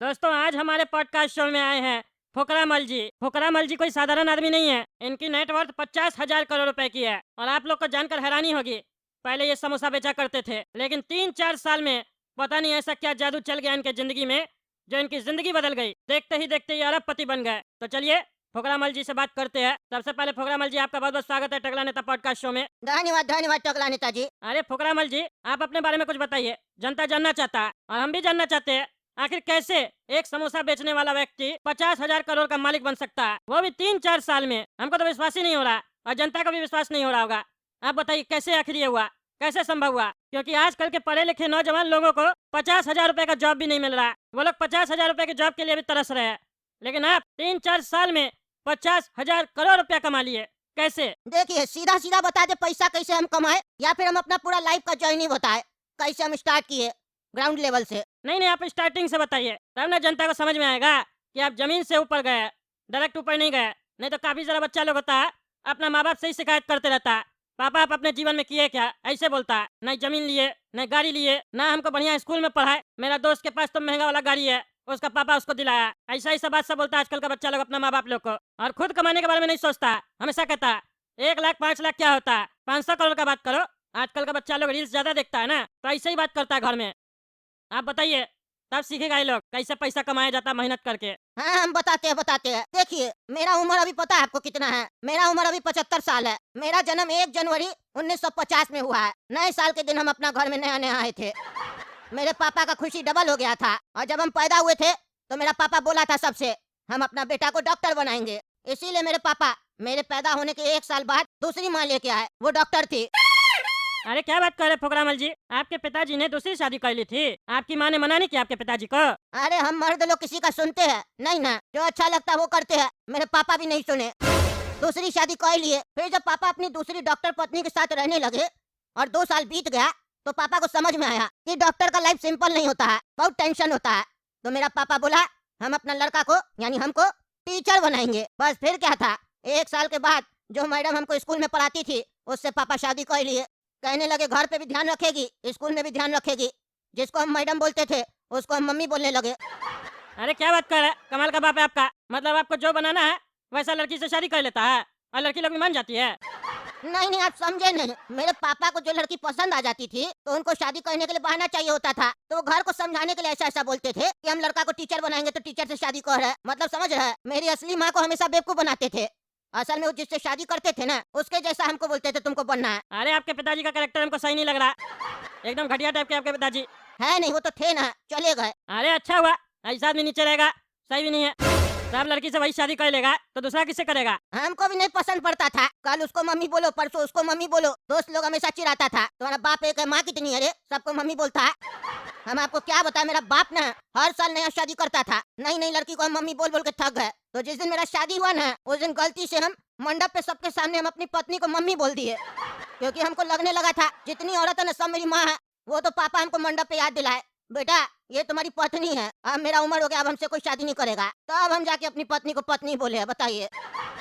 दोस्तों आज हमारे पॉडकास्ट शो में आए हैं फुकरा मल जी। फुकरा मल जी कोई साधारण आदमी नहीं है। इनकी नेटवर्थ 50,000 करोड़ रुपए की है और आप लोग को जानकर हैरानी होगी। पहले ये समोसा बेचा करते थे, लेकिन 3-4 साल में पता नहीं ऐसा क्या जादू चल गया इनके जिंदगी में जो इनकी जिंदगी बदल गई। देखते ही देखते ये अरबपति बन गए। तो चलिए फुकरा मल जी से बात करते हैं। सबसे पहले फुकरा मल जी आपका बहुत बहुत स्वागत है टकला नेता पॉडकास्ट शो में। धन्यवाद धन्यवाद टकला नेताजी। अरे फुकरा मल जी, आप अपने बारे में कुछ बताइए। जनता जानना चाहता है और हम भी जानना चाहते हैं आखिर कैसे एक समोसा बेचने वाला व्यक्ति 50,000 करोड़ का मालिक बन सकता है, वो भी 3-4 साल में। हमको तो विश्वास ही नहीं हो रहा और जनता को भी विश्वास नहीं हो रहा होगा। आप बताइए कैसे आखिर ये हुआ, कैसे संभव हुआ? क्योंकि आजकल के पढ़े लिखे नौजवान लोगों को 50,000 रुपए का जॉब भी नहीं मिल रहा। वो लोग 50,000 रुपए के जॉब के लिए भी तरस रहे हैं, लेकिन आप 3-4 साल में 50,000 करोड़ रुपया कमा लिए। कैसे? देखिए सीधा सीधा बता दे पैसा कैसे हम कमाए, या फिर हम अपना पूरा लाइफ का जर्नी बताए कैसे हम स्टार्ट किए ग्राउंड लेवल से। नहीं, आप स्टार्टिंग से बताइए, तब ना जनता को समझ में आएगा कि आप जमीन से ऊपर गए, डायरेक्ट ऊपर नहीं गए। नहीं तो काफी सारा बच्चा लोग होता है अपना माँ बाप से ही शिकायत करते रहता है, पापा आप अपने जीवन में किए क्या, ऐसे बोलता है। नहीं जमीन लिए, नहीं गाड़ी लिए, ना हमको बढ़िया स्कूल में पढ़ाए। मेरा दोस्त के पास तो महंगा वाला गाड़ी है, उसका पापा उसको दिलाया। ऐसा ऐसा बात सब बोलता है आजकल का बच्चा लोग अपना माँ बाप लोग को। और खुद कमाने के बारे में नहीं सोचता है, हमेशा कहता है 1 लाख 5 लाख क्या होता है, 500 करोड़ का बात करो। आजकल का बच्चा लोग रील्स ज्यादा देखता है ना, तो ऐसे ही बात करता है घर में। आप बताइए, तब सीखेगा ये लोग कैसे पैसा कमाया जाता है मेहनत करके। हाँ हम बताते हैं। देखिए मेरा उम्र अभी पता है आपको कितना है? मेरा उम्र अभी 75 साल है। मेरा जन्म 1 जनवरी 1950 में हुआ है। नए साल के दिन हम अपना घर में नया नया आए थे। मेरे पापा का खुशी डबल हो गया था, और जब हम पैदा हुए थे तो मेरा पापा बोला था सबसे हम अपना बेटा को डॉक्टर बनाएंगे। इसीलिए मेरे पापा मेरे पैदा होने के 1 साल बाद दूसरी माँ लेके आए, वो डॉक्टर थी। अरे क्या बात कर रहे फुकरामल जी, आपके पिताजी ने दूसरी शादी कर ली थी? आपकी माँ ने मना नहीं किया आपके पिताजी को? अरे हम मर्द लोग किसी का सुनते हैं नहीं ना, जो अच्छा लगता है वो करते हैं। मेरे पापा भी नहीं सुने, दूसरी शादी कर लिए। फिर जब पापा अपनी दूसरी डॉक्टर पत्नी के साथ रहने लगे और 2 साल बीत गया, तो पापा को समझ में आया कि डॉक्टर का लाइफ सिंपल नहीं होता है, बहुत टेंशन होता है। तो मेरा पापा बोला हम अपना लड़का को यानी हमको टीचर बनाएंगे। बस फिर क्या था, 1 साल के बाद जो मैडम हमको स्कूल में पढ़ाती थी उससे पापा शादी कर लिए। कहने लगे घर पे भी ध्यान रखेगी, स्कूल में भी ध्यान रखेगी। जिसको हम मैडम बोलते थे उसको हम मम्मी बोलने लगे। अरे क्या बात कर रहे, कमाल का बाप है आपका। मतलब आपको जो बनाना है वैसा लड़की से शादी कर लेता है और लड़की लोग भी मान जाती है। नहीं आप समझे नहीं। मेरे पापा को जो लड़की पसंद आ जाती थी तो उनको शादी करने के लिए बहाना चाहिए होता था, तो वो घर को समझाने के लिए ऐसा ऐसा बोलते थे कि हम लड़का को टीचर बनाएंगे तो टीचर से शादी कर रहे हैं। मतलब समझ रहे हैं? मेरी असली माँ को हमेशा बेवकूफ बनाते थे। असल में वो जिससे शादी करते थे ना उसके जैसा हमको बोलते थे तुमको बनना है। अरे आपके पिताजी का कैरेक्टर हमको सही नहीं लग रहा, एकदम घटिया टाइप के आपके पिताजी। है नहीं, वो तो थे ना, चले गए। अरे अच्छा हुआ, ऐसा आदमी नीचे रहेगा सही भी नहीं है। सब लड़की से वही शादी कर लेगा तो दूसरा किससे करेगा? हमको भी नहीं पसंद पड़ता था। कल उसको मम्मी बोलो, परसों उसको मम्मी बोलो। दोस्त लोग हमेशा चिढ़ाता था तुम्हारा बाप एक है, माँ कितनी है रे, सबको मम्मी बोलता है। हम आपको क्या बताएं, मेरा बाप ना हर साल नया शादी करता था। नई नई लड़की को हम मम्मी बोल बोल के थक गए। तो जिस दिन मेरा शादी हुआ ना उस दिन गलती से हम मंडप पे सबके सामने हम अपनी पत्नी को मम्मी बोल दिए, क्योंकि हमको लगने लगा था जितनी औरत है ना सब मेरी माँ है। वो तो पापा हमको मंडप पे याद दिलाए, बेटा ये तुम्हारी पत्नी है, अब मेरा उम्र हो गया, अब हमसे कोई शादी नहीं करेगा। तब हम जाके अपनी पत्नी को पत्नी बोले हैं। बताइए।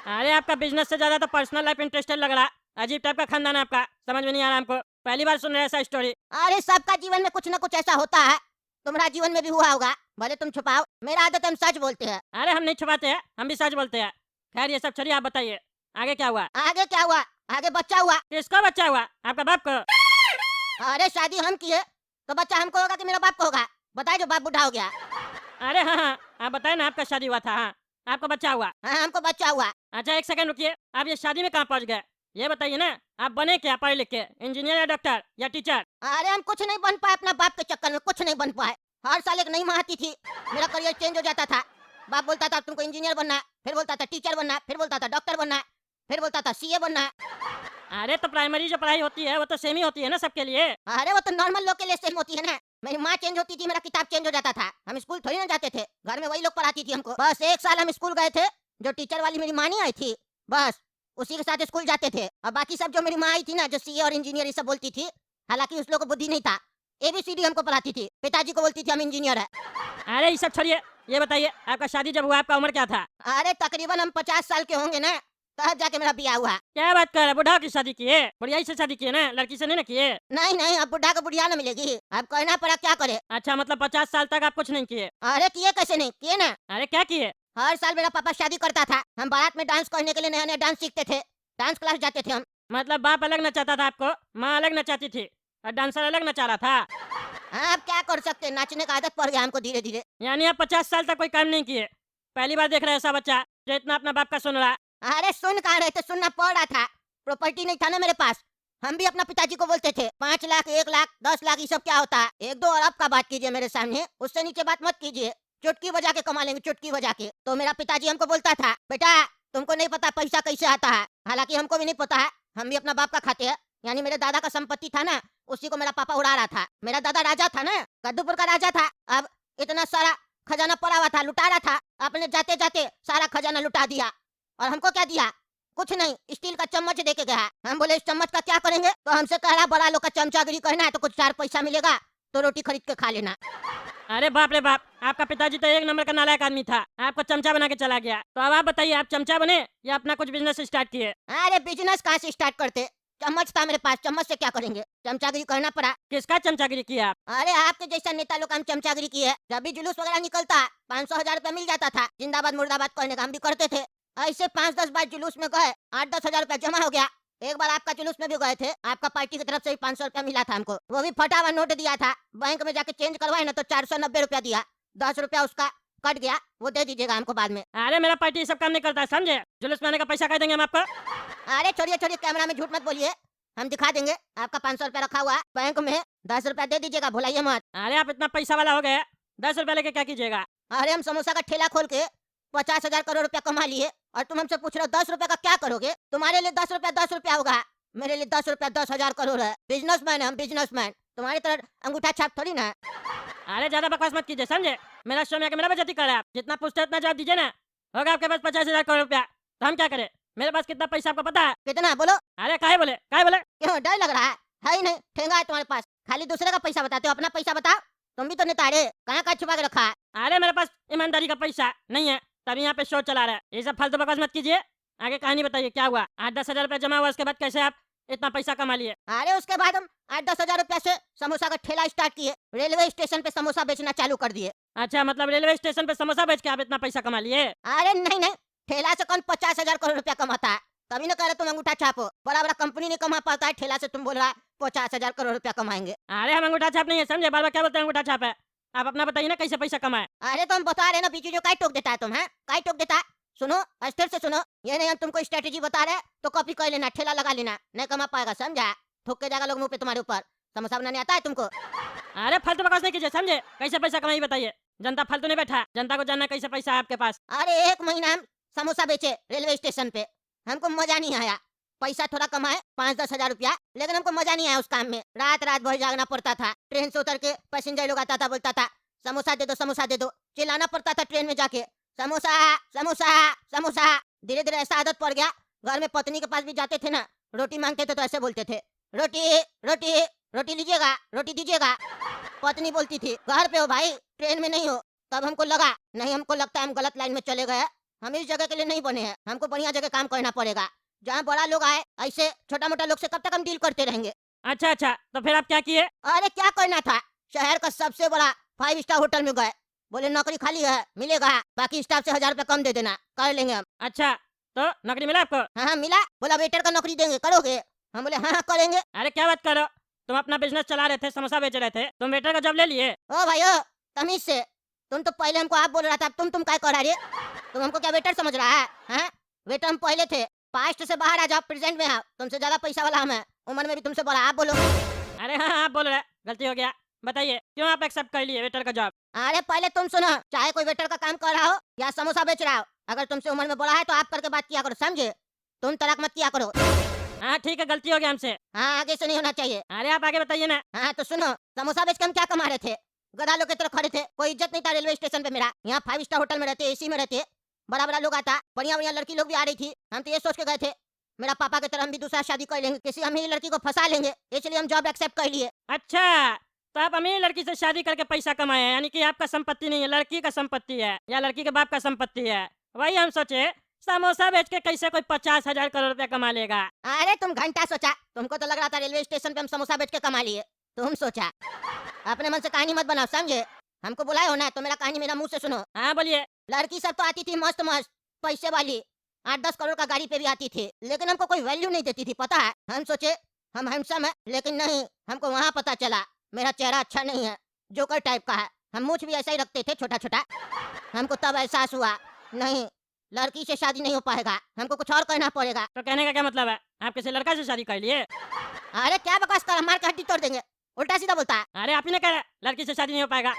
अरे आपका बिजनेस से ज्यादा तो पर्सनल लाइफ इंटरेस्टेड लग रहा। अजीब टाइप का खानदान है आपका, समझ में नहीं आ रहा हमको। पहली बार सुन रहे ऐसा स्टोरी। अरे सबका जीवन में कुछ न कुछ ऐसा होता है, तुम्हारा जीवन में भी हुआ होगा, भले तुम छुपाओ। मेरा आदत हम सच बोलते हैं। अरे हम नहीं छुपाते हैं, हम भी सच बोलते हैं। खैर ये सब छोड़िए, आप बताइए आगे क्या हुआ? आगे क्या हुआ? आगे बच्चा हुआ। किसका बच्चा हुआ? आपका बाप को? अरे शादी हम किए तो बच्चा हमको होगा कि मेरा बाप को होगा? बताए जो बाप बूढ़ा हो गया। अरे हाँ, आप बताए ना आपका शादी हुआ था। हाँ, आपको बच्चा हुआ। हाँ हमको बच्चा हुआ। अच्छा एक सेकंड रुकिए, आप ये शादी में कहाँ पहुँच गए? ये बताइए ना, आप बने क्या पढ़े लिख के, इंजीनियर या डॉक्टर या टीचर? अरे हम कुछ नहीं बन पाए, अपना बाप के चक्कर में कुछ नहीं बन पाए। हर साल एक नई माँ आती थी, मेरा करियर चेंज हो जाता था। बाप बोलता था तुमको इंजीनियर बनना है, फिर बोलता था टीचर बनना है, फिर बोलता था डॉक्टर बनना है, फिर बोलता था सीए बनना है। अरे तो प्राइमरी जो पढ़ाई होती है वो तो सेम ही होती है ना सबके लिए। अरे वो तो नॉर्मल लोग के लिए सेम होती है ना। मेरी माँ चेंज होती थी, मेरा किताब चेंज हो जाता था। हम स्कूल थोड़ी ना जाते थे, घर में वही लोग पढ़ाती थी हमको। बस 1 साल हम स्कूल गए थे, जो टीचर वाली मेरी माँ नहीं आई थी, बस उसी के साथ स्कूल जाते थे। और बाकी सब जो मेरी माँ आई थी ना, जो सीए और इंजीनियर ये सब बोलती थी, हालांकि उस लोग को बुद्धि नहीं था, एबीसीडी हमको पढ़ाती थी। पिताजी को बोलती थी हम इंजीनियर है। अरे ये सब छोड़िए, ये बताइए आपका शादी जब हुआ आपका उम्र क्या था? अरे तकरीबन हम 50 साल के होंगे ना, तब जाके मेरा ब्याह हुआ। क्या बात कर रहे, बुढ़ा की शादी की है? बुढ़ियाई से शादी की है ना, लड़की से नहीं ना किए? नहीं नहीं, अब बुढ़ा को बुढ़िया न मिलेगी, अब कहना पड़ा क्या करे। अच्छा, मतलब 50 साल तक आप कुछ नहीं किए? अरे किए कैसे नहीं किए ना। अरे क्या किए? हर साल मेरा पापा शादी करता था, हम बारात में डांस करने के लिए नया नया डांस सीखते थे, डांस क्लास जाते थे हम। मतलब बाप अलग नचाता था आपको, माँ अलग नचाती थी और डांसर अलग नचा रहा था? हाँ, अब क्या कर सकते, नाचने का आदत पड़ गया हमको धीरे धीरे। यानी आप 50 साल तक कोई काम नहीं किए? पहली बार देख रहे हैं ऐसा बच्चा जो इतना अपना बाप का सुन रहा। अरे सुन कहाँ रहे थे, सुनना पड़ रहा था। प्रॉपर्टी नहीं था ना मेरे पास। हम भी अपना पिताजी को बोलते थे 5 लाख 1 लाख 10 लाख ये सब क्या होता है, 1-2 अरब का बात कीजिए मेरे सामने, उससे नीचे बात मत कीजिए। चुटकी बजा के कमा लेंगे, चुटकी बजा के। तो मेरा पिताजी हमको बोलता था, बेटा तुमको नहीं पता पैसा कैसे आता है। हालांकि हमको भी नहीं पता है, हम भी अपना बाप का खाते हैं। यानी मेरे दादा का संपत्ति था ना, उसी को मेरा पापा उड़ा रहा था। मेरा दादा राजा था ना, कद्दूपुर का राजा था। अब इतना सारा खजाना पड़ा हुआ था, लुटा रहा था। आपने जाते जाते सारा खजाना लुटा दिया और हमको क्या दिया? कुछ नहीं, स्टील का चम्मच दे के गया। हम बोले इस चम्मच का क्या करेंगे? तो हमसे कह रहा बड़ा लोग का चमचागिरी करना है तो कुछ 4 पैसा मिलेगा तो रोटी खरीद के खा लेना। अरे बाप रे बाप, आपका पिताजी तो एक नंबर का नालायक आदमी था, आपको चमचा बना के चला गया। तो अब आप बताइए, आप चमचा बने या अपना कुछ बिजनेस स्टार्ट किए? अरे बिजनेस कहाँ से स्टार्ट करते, चम्मच था मेरे पास, चम्मच से क्या करेंगे, चमचागिरी करना पड़ा। किसका चमचागिरी किया आप? अरे आपके जैसा नेता लोग का हम चमचागिरी की है। जब भी जुलूस वगैरह निकलता 500-1000 रुपया मिल जाता था, जिंदाबाद मुर्दाबाद करने का हम भी करते थे। ऐसे 5-10 बार जुलूस में गए, 8-10 हजार रुपया जमा हो गया। एक बार आपका जुलूस में भी गए थे, आपका पार्टी की तरफ से भी 500 रुपया मिला था हमको, वो भी फटा हुआ नोट दिया था। बैंक में जाके चेंज करवाए ना तो 490 रुपया दिया, 10 रुपया उसका कट गया, वो दे दीजिएगा हमको बाद में। अरे मेरा पार्टी ये सब काम नहीं करता है, समझे? जुलूस में आने का पैसा कह देंगे हम आपको। अरे छोड़िए छोड़िए, कैमरा में झूठ मत बोलिए, हम दिखा देंगे। आपका 500 रुपया रखा हुआ है बैंक में, 10 रुपया दे दीजिएगा, भुलाइए मत। अरे आप इतना पैसा वाला हो गए, 10 रुपया लेके क्या कीजिएगा? अरे हम समोसा का ठेला खोल के 50,000 करोड़ रुपया कमा लिए और तुम हमसे पूछ रहे हो 10 रुपया का क्या करोगे? तुम्हारे लिए 10 रुपया 10 रुपया होगा, मेरे लिए 10 रुपया 10,000 करोड़ है। बिजनेसमैन है हम, बिजनेसमैन, तुम्हारी तरह अंगूठा छाप थोड़ी ना। अरे ज्यादा बकवास मत कीजिए, समझे? मेरा शो में आके मेरा बेइज्जती कर रहे हैं आप। जितना पूछते हैं उतना जवाब दीजिए ना। होगा आपके पास 50,000 करोड़ रुपया, तो हम क्या करें? मेरे पास कितना पैसा आपको पता है? कितना बोलो? अरे काहे बोले, काहे बोले? क्यों डर लग रहा है ही नहीं, ठेंगा है तुम्हारे पास, खाली दूसरे का पैसा बताते हो, अपना पैसा बताओ। तुम भी तो नेता रे, कहाँ छुपा के रखा है? अरे मेरे पास ईमानदारी का पैसा नहीं है, तभी यहाँ पे शो चला रहा है। ये सब फालतू बकवास मत कीजिए, आगे कहानी बताइए क्या हुआ? 8-10 हजार रुपया जमा हुआ, उसके बाद कैसे आप इतना पैसा कमा लिए? अरे उसके बाद हम 8-10 हजार रुपया से समोसा का ठेला स्टार्ट किए, रेलवे स्टेशन पे समोसा बेचना चालू कर दिए। अच्छा, मतलब रेलवे स्टेशन पे समोसा बेच के आप इतना पैसा कमा लिए? अरे नहीं नहीं, ठेला से कौन 50,000 करोड़ रुपया कमाता है? तभी ना कह रहे तुम अंगूठा छापो, बड़ा बड़ा कंपनी नहीं कमा पाता है, ठेला से तुम बोल रहा है 50,000 करोड़ रुपया कमाएंगे। अरे हम अंगूठा छाप नहीं है, समझे? बार बार क्या बोलते हैं अंगूठा छाप है? आप अपना बताइए ना, कैसे पैसा कमाए? अरे तुम बता रहे ना बीच जो काय टोक देता है तुम, है काय टोक देता है? सुनो, अस्थिर से सुनो, ये नहीं हम तुमको स्ट्रेटेजी बता रहे तो कॉपी कर लेना, ठेला लगा लेना, नहीं कमा पाएगा, समझा? ठोक के जाएगा लोग मुंह पे तुम्हारे ऊपर। समोसा बनाने आता है तुमको? अरे फालतू बकवास नहीं कीजिए, समझे? कैसे पैसा कमाई बताइए? जनता फालतू नहीं बैठा, जनता को जानना कैसे पैसा है आपके पास। अरे 1 महीना हम समोसा बेचे रेलवे स्टेशन पे, हमको मजा नहीं आया। पैसा थोड़ा कमाए 5-10 हजार रुपया, लेकिन हमको मजा नहीं आया उस काम में। रात रात भर जागना पड़ता था, ट्रेन से उतर के पैसेंजर लोग आता था, बोलता था समोसा दे दो, समोसा दे दो, चिल्लाना पड़ता था ट्रेन में जाके, समोसा समोसा समोसा। धीरे धीरे ऐसा आदत पड़ गया, घर में पत्नी के पास भी जाते थे ना, रोटी मांगते थे तो ऐसे बोलते थे, रोटी रोटी रोटी लीजिएगा, रोटी दीजिएगा। पत्नी बोलती थी घर पे हो भाई, ट्रेन में नहीं हो। तब हमको लगा नहीं, हमको लगता है हम गलत लाइन में चले गए, हम इस जगह के लिए नहीं बने हैं, हमको बढ़िया जगह काम करना पड़ेगा, जहाँ बड़ा लोग आए, ऐसे छोटा मोटा लोग से कब तक हम डील करते रहेंगे। अच्छा अच्छा, तो फिर आप क्या किए? अरे क्या करना था, शहर का सबसे बड़ा 5 स्टार होटल में गए, बोले नौकरी खाली है, मिलेगा, बाकी स्टाफ से 1000 रुपया कम दे देना, कर लेंगे हम। अच्छा, तो नौकरी मिला आपको? हाँ हाँ मिला, बोला वेटर का नौकरी देंगे, करोगे? हम बोले हाँ हाँ करेंगे। अरे क्या बात करो, तुम अपना बिजनेस चला रहे थे, समोसा बेच रहे थे, तुम वेटर का जॉब ले लिए? ओ भाई ओ, तमीज से, तुम तो पहले हमको आप बोल रहा था, अब तुम क्या कर रहा है? तुम हमको क्या वेटर समझ रहा है? हैं? वेटर हम पहले थे, पास्ट से बाहर आ जाओ, प्रेजेंट में आओ, तुमसे ज्यादा पैसा वाला हम है, उम्र में भी तुमसे बड़ा, आप बोलो। अरे हाँ हाँ, आप बोल रहे, गलती हो गया। बताइए क्यों आप एक्सेप्ट कर लिए वेटर का जॉब? अरे पहले तुम सुनो, चाहे कोई वेटर का काम कर रहा हो या समोसा बेच रहा हो, अगर तुमसे उम्र में बड़ा है तो आप करके बात किया करो, समझे? तुम तलाक मत किया करो। हाँ ठीक है, गलती हो गया हमसे। हाँ आगे से नहीं होना चाहिए। अरे आप आगे बताइए ना। हाँ तो सुनो, समोसा बेच के हम क्या कमा रहे थे? गधा लोग की तरह खड़े थे, कोई इज्जत नहीं था रेलवे स्टेशन पे मेरा। यहाँ 5 स्टार होटल में रहते, एसी में रहते, बड़ा बड़ा लोग आता, बढ़िया बढ़िया लड़की लोग भी आ रही थी। हम तो ये सोच के गए थे मेरा पापा की तरह हम भी दूसरा शादी कर लेंगे, किसी अमीर लड़की को फंसा लेंगे, इसलिए हम जॉब एक्सेप्ट कर लिए। अच्छा, तो आप अमीर लड़की से शादी करके पैसा कमाए हैं, यानी कि आपका संपत्ति नहीं है, लड़की का संपत्ति है या लड़की के बाप का संपत्ति है। वही हम सोचे समोसा बेच के कैसे कोई 50,000 करोड़ रुपया कमा लेगा? अरे तुम घंटा सोचा, तुमको तो लग रहा था रेलवे स्टेशन पे हम समोसा बेच के कमा लिए। तुम सोचा, अपने मन से कहानी मत बनाओ, समझे? हमको बुलाए हो ना तो मेरा कहानी मेरा मुंह से सुनो। हाँ बोलिए। लड़की सब तो आती थी मस्त मस्त, पैसे वाली, 8-10 करोड़ का गाड़ी पे भी आती थी, लेकिन हमको कोई वैल्यू नहीं देती थी, पता है? हम सोचे हम हैंडसम है, लेकिन नहीं, हमको वहाँ पता चला मेरा चेहरा अच्छा नहीं है, जोकर टाइप का है। हम मूछ भी ऐसा ही रखते थे, छोटा छोटा। हमको तब एहसास हुआ, नहीं, लड़की से शादी नहीं हो पाएगा, हमको कुछ और करना पड़ेगा। तो कहने का क्या मतलब है? आप किसी लड़का से शादी कर लिए? अरे क्या बकवास कर, मार के हड्डी तोड़ देंगे, उल्टा सीधा बोलता है। अरे आप ही ने कहा लड़की से शादी नहीं हो पाएगा।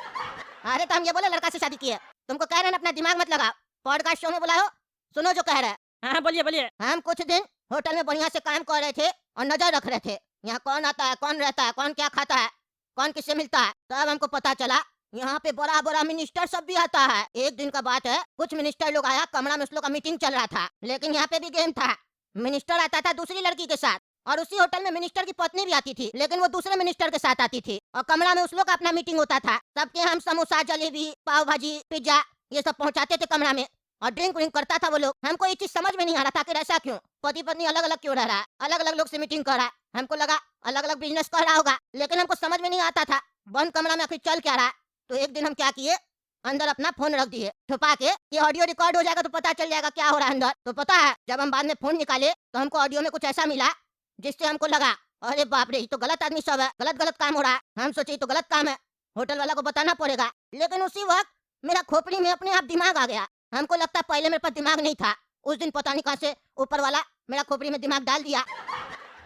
अरे तो हम ये बोले लड़का से शादी किए, तुमको कह रहे हैं ना, अपना दिमाग मत लगाओ। पॉडकास्ट शो में बुलाओ, सुनो जो कह रहे हैं। हाँ बोलिए बोलिए। हम कुछ दिन होटल में बढ़िया से काम कर रहे थे और नजर रख रहे थे, यहाँ कौन आता है, कौन रहता है, कौन क्या खाता है, कौन किससे मिलता है। तब हमको पता चला यहाँ पे बड़ा बड़ा मिनिस्टर सब भी आता है। एक दिन का बात है, कुछ मिनिस्टर लोग आया, कमरा में उस लोग का मीटिंग चल रहा था, लेकिन यहाँ पे भी गेम था। मिनिस्टर आता था दूसरी लड़की के साथ, और उसी होटल में मिनिस्टर की पत्नी भी आती थी, लेकिन वो दूसरे मिनिस्टर के साथ आती थी, और कमरा में उस लोग का अपना मीटिंग होता था। सबके हम समोसा, जलेबी, पाव भाजी, पिज्जा ये सब पहुंचाते थे कमरा में, और ड्रिंक व्रिंक करता था वो लोग। हमको ये चीज समझ में नहीं आ रहा था कि ऐसा क्यों, पति पत्नी अलग अलग क्यों रह रहा है, अलग अलग लोग से मीटिंग कर रहा है। हमको लगा अलग अलग बिजनेस कर रहा होगा, लेकिन हमको समझ में नहीं आता था बंद कमरा में आखिर चल क्या रहा है। तो एक दिन हम क्या किए, अंदर अपना फोन रख दिए छुपा के कि ऑडियो रिकॉर्ड हो जाएगा तो पता चल जाएगा क्या हो रहा है अंदर। तो पता है, जब हम बाद में फोन निकाले तो हमको ऑडियो में कुछ ऐसा मिला जिससे हमको लगा अरे बाप रे, ये तो गलत आदमी सब है, गलत गलत काम हो रहा है। हम सोचे ये तो गलत काम है, होटल वाला को बताना पड़ेगा। लेकिन उसी वक्त मेरा खोपड़ी में अपने आप दिमाग आ गया। हमको लगता है पहले मेरे पास दिमाग नहीं था, उस दिन पता नहीं कहाँ से ऊपर वाला मेरा खोपड़ी में दिमाग डाल दिया।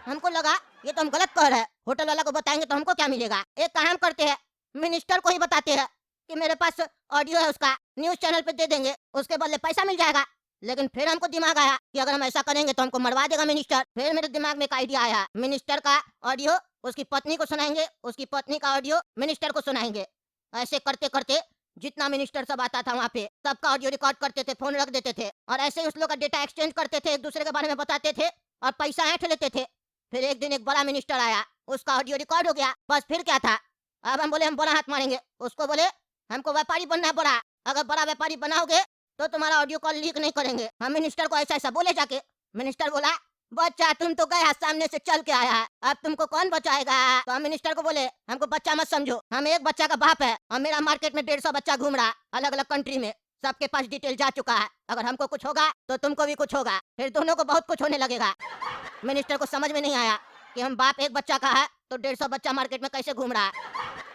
हमको लगा ये तो हम गलत कह रहे हैं, होटल वाला को बताएंगे तो हमको क्या मिलेगा। एक काम करते हैं, मिनिस्टर को ही बताते हैं कि मेरे पास ऑडियो है उसका, न्यूज चैनल पे दे देंगे, उसके बदले पैसा मिल जाएगा। लेकिन फिर हमको दिमाग आया कि अगर हम ऐसा करेंगे तो हमको मरवा देगा मिनिस्टर। फिर मेरे दिमाग में एक आइडिया आया, मिनिस्टर का ऑडियो उसकी पत्नी को सुनाएंगे, उसकी पत्नी का ऑडियो मिनिस्टर को सुनाएंगे। ऐसे करते करते जितना मिनिस्टर सब आता था वहाँ पे सबका ऑडियो रिकॉर्ड करते थे, फोन रख देते थे, और ऐसे ही उस लोग का डेटा एक्सचेंज करते थे, एक दूसरे के बारे में बताते थे और पैसा ऐंठ लेते थे। फिर एक दिन एक बड़ा मिनिस्टर आया, उसका ऑडियो रिकॉर्ड हो गया, बस फिर क्या था। अब हम बोले हम बड़ा हाथ मारेंगे, उसको बोले हमको व्यापारी बनना है बड़ा, अगर बड़ा व्यापारी बनाओगे तो तुम्हारा ऑडियो कॉल लीक नहीं करेंगे। हम मिनिस्टर को ऐसा ऐसा बोले जाके। मिनिस्टर बोला बच्चा तुम तो गया सामने से चल के आया है, अब तुमको कौन बचाएगा। तो हम मिनिस्टर को बोले हमको बच्चा मत समझो, हम एक बच्चा का बाप है और मेरा मार्केट में 150 बच्चा घूम रहा अलग अलग कंट्री में, सबके पास डिटेल जा चुका है, अगर हमको कुछ होगा तो तुमको भी कुछ होगा, फिर दोनों को बहुत कुछ होने लगेगा। मिनिस्टर को समझ में नहीं आया कि हम बाप एक बच्चा का है तो 150 बच्चा मार्केट में कैसे घूम रहा है,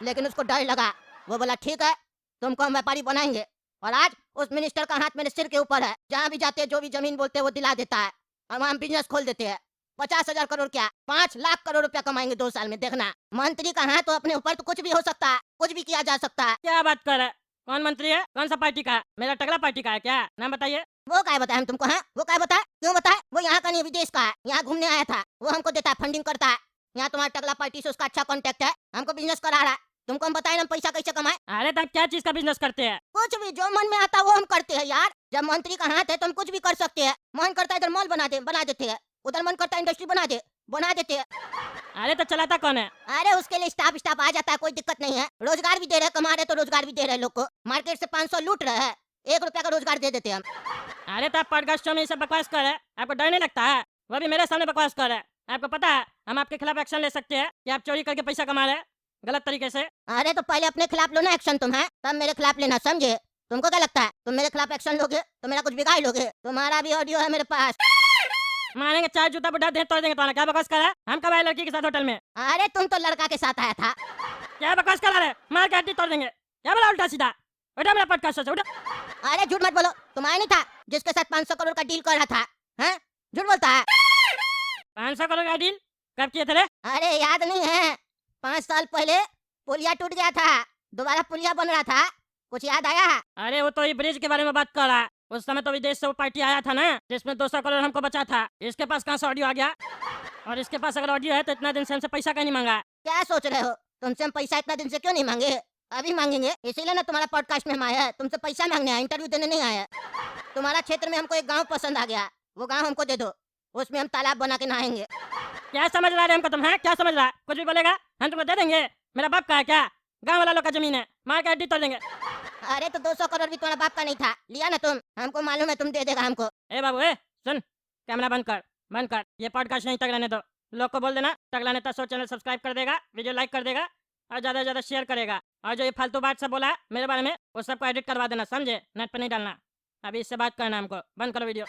लेकिन उसको डर लगा। वो बोला ठीक है, तुमको हम व्यापारी बनाएंगे। और आज उस मिनिस्टर का हाथ मेरे सिर के ऊपर है, जहाँ भी जाते हैं जो भी जमीन बोलते हैं वो दिला देता है, और हम बिजनेस खोल देते हैं। 50,000 करोड़ क्या 5 लाख करोड़ रुपया कमाएंगे 2 साल में, देखना। मंत्री का हाथ तो अपने ऊपर, तो कुछ भी हो सकता है, कुछ भी किया जा सकता है। क्या बात कर रहे हैं? कौन मंत्री है? कौन सा पार्टी का है? मेरा टकला पार्टी का है क्या? नाम बताइए। वो क्या बताए हम तुमको, हैं? वो क्या बताए, क्यों बताए? वो यहाँ का नहीं, विदेश का है, यहाँ घूमने आया था, वो हमको देता है, फंडिंग करता है। यहाँ तुम्हारा टकला पार्टी से उसका अच्छा कॉन्टेक्ट है, हमको बिजनेस करा रहा है। तुमको हम बताए हम पैसा कैसे कमाए। अरे तब क्या चीज का बिजनेस करते हैं? कुछ भी जो मन में आता है वो हम करते हैं यार। जब मंत्री का हाथ है तो हम कुछ भी कर सकते हैं। मन करता है इधर मॉल बना देते हैं, उधर मन करता है इंडस्ट्री बना देते हैं। अरे तो चलाता कौन है? अरे उसके लिए स्टाफ आ जाता है, कोई दिक्कत नहीं है। रोजगार भी दे रहे हैं, कमा रहे तो रोजगार भी दे रहे हैं लोग को। मार्केट से 500 लूट रहे हैं, 1 रुपया का रोजगार दे देते हैं हम। अरे तब पॉडकास्ट शो में ये सब बकवास कर रहे हैं, आपको डर नहीं लगता है? वो भी मेरे सामने बकवास कर रहे हैं। आपको पता है हम आपके खिलाफ एक्शन ले सकते हैं कि आप चोरी करके पैसा कमा रहे हैं गलत तरीके से। अरे तो पहले अपने खिलाफ लो ना एक्शन तुम, है तब मेरे खिलाफ लेना, समझे? तुमको क्या लगता है तुम मेरे खिलाफ एक्शन लोगे तो मेरा कुछ बिगाड़ लोगे? तुम्हारा भी ऑडियो है मेरे पास। मारेंगे, चार जूता बुढ़ा दे तोड़ देंगे। तो क्या बकवास कर रहा है? हम कब आए लड़की के साथ होटल में? अरे तुम तो लड़का के साथ आया था। क्या बकवास कर रहे हैं? मार के हड्डी तोड़ देंगे। क्या बोला उल्टा सीधा? उठा मेरा पॉडकास्ट से, उठा। अरे झूठ मत बोलो, तुम आया नहीं था जिसके साथ 500 करोड़ का डील कर रहा था, हैं? झूठ बोलता है। 500 करोड़ का डील कब किए थे रे? अरे याद नहीं है, 5 साल पहले पुलिया टूट गया था, दोबारा पुलिया बन रहा था, कुछ याद आया? अरे वो तो ये ब्रिज के बारे में बात कर रहा है। उस समय तो विदेश से वो पार्टी आया था ना, जिसमें 200 करोड़ हमको बचा था। इसके पास कहाँ से ऑडियो आ गया? और इसके पास अगर ऑडियो है तो इतना दिन से हमसे पैसा क्यों नहीं मांगा? क्या सोच रहे हो? तुमसे हम पैसा इतना दिन से क्यों नहीं मांगे? अभी मांगेंगे, इसीलिए ना तुम्हारा पॉडकास्ट में हम आए हैं, तुमसे पैसा मांगने आए, इंटरव्यू देने नहीं आए। तुम्हारा क्षेत्र में हमको एक गाँव पसंद आ गया, वो गाँव हमको दे दो, उसमें हम तालाब बना के नहाएंगे। क्या समझ रहा है हमको तुम? है क्या समझ रहा है? कुछ भी बोलेगा हम तुमको दे देंगे। मेरा बाप का है क्या? गाँव वाला लोग का जमीन है, मार के हड्डी तोड़ देंगे। अरे तो 200 करोड़ भी तुम्हारा बाप का नहीं था, लिया ना तुम, हमको मालूम है तुम दे देगा हमको। ए बाबू ए सुन, कैमरा बंद कर, बंद कर। ये पॉडकास्ट नहीं तगड़ा ने दो। लोग को बोल देना तगड़ा नेता शो चैनल सब्सक्राइब कर देगा, वीडियो लाइक कर देगा और ज़्यादा से ज़्यादा शेयर करेगा। और जो ये फालतू बात सब बोला है मेरे बारे में, वो सबको एडिट करवा देना, समझे? नेट पर नहीं डालना। अभी इससे बात करना हमको, बंद करो वीडियो।